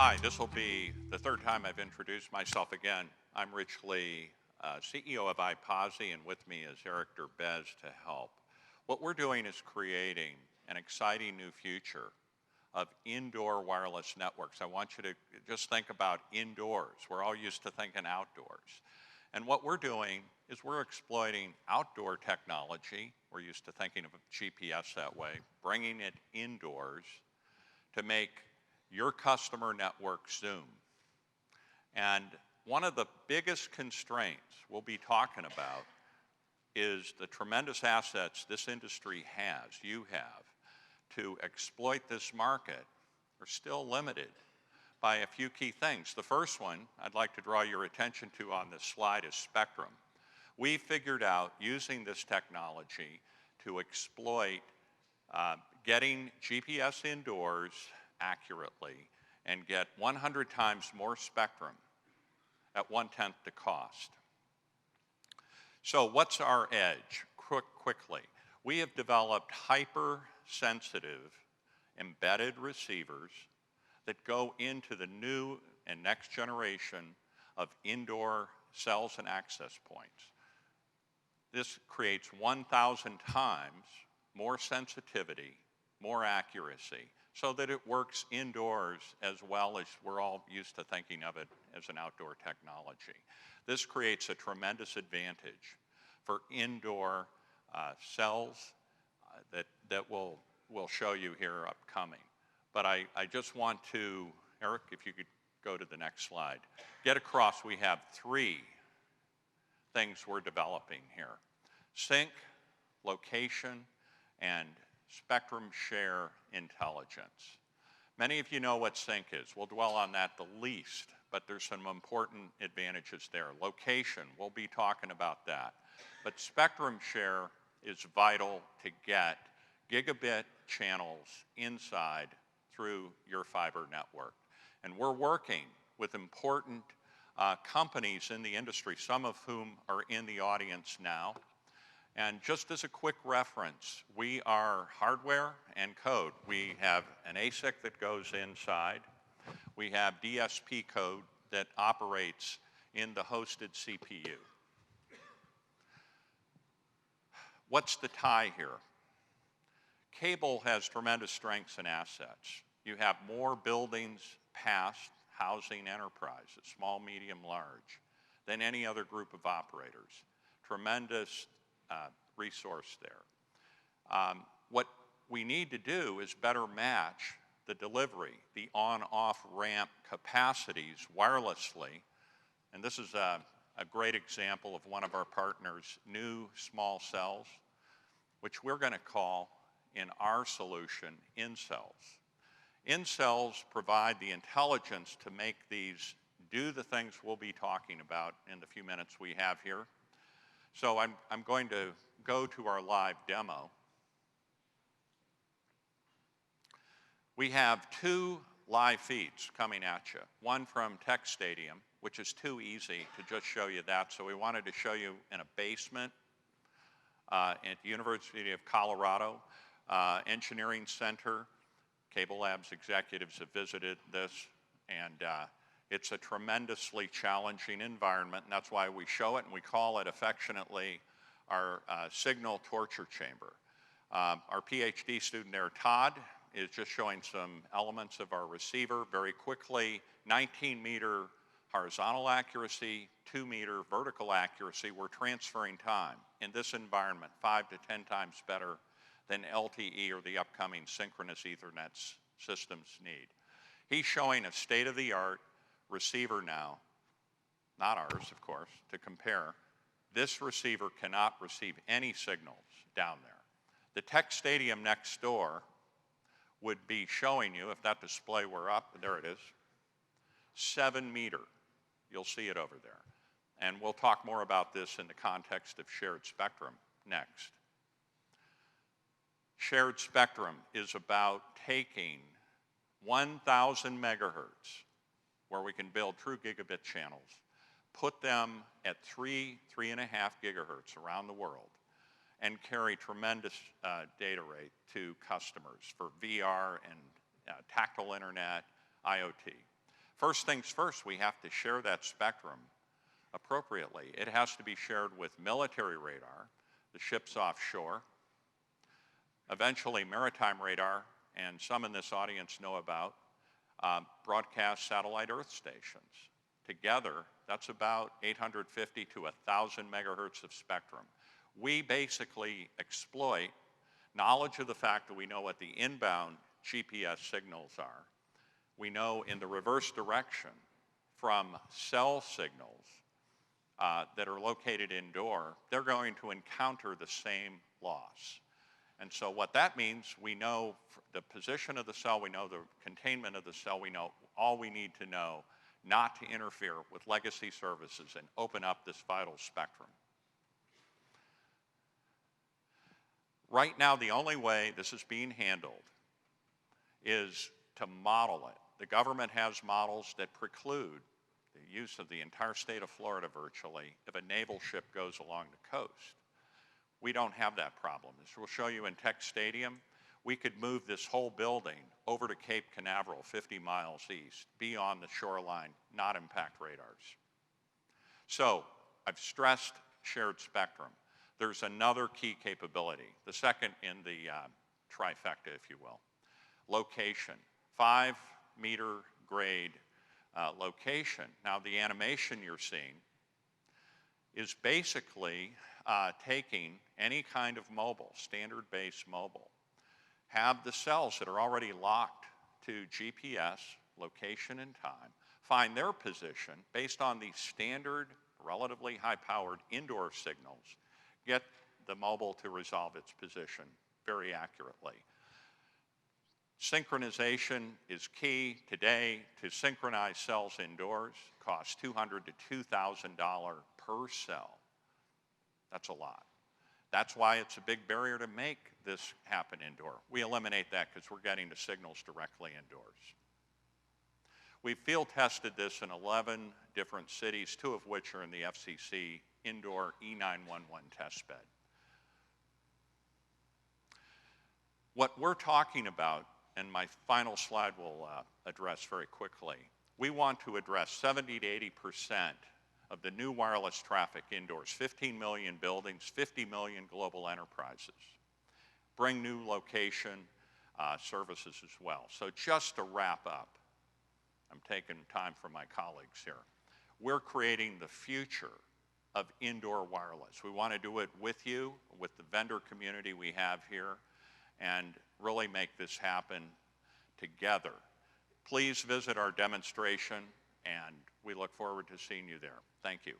Hi, this will be the third time I've introduced myself again. I'm Rich Lee, CEO of iPosi, and with me is Eric Derbez to help. What we're doing is creating an exciting new future of indoor wireless networks. I want you to just think about indoors. We're all used to thinking outdoors. And what we're doing is we're exploiting outdoor technology. We're used to thinking of GPS that way, bringing it indoors to make your customer network Zoom. And one of the biggest constraints we'll be talking about is the tremendous assets this industry has, you have, to exploit this market are still limited by a few key things. The first one I'd like to draw your attention to on this slide is spectrum. We figured out using this technology to exploit getting GPS indoors accurately and get 100 times more spectrum at 1/10 the cost. So what's our edge? Quickly, we have developed hypersensitive embedded receivers that go into the new and next generation of indoor cells and access points. This creates 1,000 times more sensitivity, more accuracy, so that it works indoors as well as we're all used to thinking of it as an outdoor technology. This creates a tremendous advantage for indoor cells that we'll show you here upcoming. But I just want to, Eric, if you could go to the next slide, get across we have three things we're developing here: sync, location, and spectrum share intelligence. Many of you know what sync is. We'll dwell on that the least, but there's some important advantages there. Location, we'll be talking about that. But spectrum share is vital to get gigabit channels inside through your fiber network. And we're working with important companies in the industry, some of whom are in the audience now. And just as a quick reference, we are hardware and code. We have an ASIC that goes inside. We have DSP code that operates in the hosted CPU. What's the tie here? Cable has tremendous strengths and assets. You have more buildings passed housing enterprises, small, medium, large, than any other group of operators. Tremendous resource there. What we need to do is better match the delivery, the on-off ramp capacities wirelessly. And this is a great example of one of our partners' new small cells, which we're going to call in our solution in-cells. In-cells provide the intelligence to make these do the things we'll be talking about in the few minutes we have here. So I'm going to go to our live demo. We have two live feeds coming at you. One from Tech Stadium, which is too easy to just show you that, so we wanted to show you in a basement at the University of Colorado Engineering Center. Cable Labs executives have visited this, and it's a tremendously challenging environment, and that's why we show it, and we call it affectionately our signal torture chamber. Our PhD student there, Todd, is just showing some elements of our receiver very quickly. 19-meter horizontal accuracy, 2-meter vertical accuracy. We're transferring time in this environment 5 to 10 times better than LTE or the upcoming synchronous Ethernet systems need. He's showing a state-of-the-art receiver now, not ours, of course, to compare. This receiver cannot receive any signals down there. The Tech Stadium next door would be showing you, if that display were up, there it is, 7-meter. You'll see it over there. And we'll talk more about this in the context of shared spectrum next. Shared spectrum is about taking 1,000 megahertz, where we can build true gigabit channels, put them at 3.5 gigahertz around the world, and carry tremendous data rate to customers for VR and tactile internet, IoT. First things first, we have to share that spectrum appropriately. It has to be shared with military radar, the ships offshore, eventually maritime radar, and some in this audience know about broadcast satellite earth stations. Together, that's about 850 to 1,000 megahertz of spectrum. We basically exploit knowledge of the fact that we know what the inbound GPS signals are. We know in the reverse direction from cell signals that are located indoor, they're going to encounter the same loss. And so what that means, we know the position of the cell, we know the containment of the cell, we know all we need to know not to interfere with legacy services and open up this vital spectrum. Right now, the only way this is being handled is to model it. The government has models that preclude the use of the entire state of Florida virtually if a naval ship goes along the coast. We don't have that problem. As we'll show you in Tech Stadium, we could move this whole building over to Cape Canaveral, 50 miles east, be on the shoreline, not impact radars. So I've stressed shared spectrum. There's another key capability, the second in the trifecta, if you will. Location, 5-meter grade location. Now the animation you're seeing is basically taking any kind of mobile, standard-based mobile, have the cells that are already locked to GPS, location and time, find their position based on the standard, relatively high-powered indoor signals, get the mobile to resolve its position very accurately. Synchronization is key today. To synchronize cells indoors costs $200 to $2,000 per cell. That's a lot. That's why it's a big barrier to make this happen indoor. We eliminate that because we're getting the signals directly indoors. We field tested this in 11 different cities, 2 of which are in the FCC indoor E911 test bed. What we're talking about, and my final slide will address very quickly, we want to address 70 to 80% of the new wireless traffic indoors, 15 million buildings, 50 million global enterprises. Bring new location services as well. So just to wrap up, I'm taking time from my colleagues here. We're creating the future of indoor wireless. We want to do it with you, with the vendor community we have here, and really make this happen together. Please visit our demonstration, and we look forward to seeing you there. Thank you.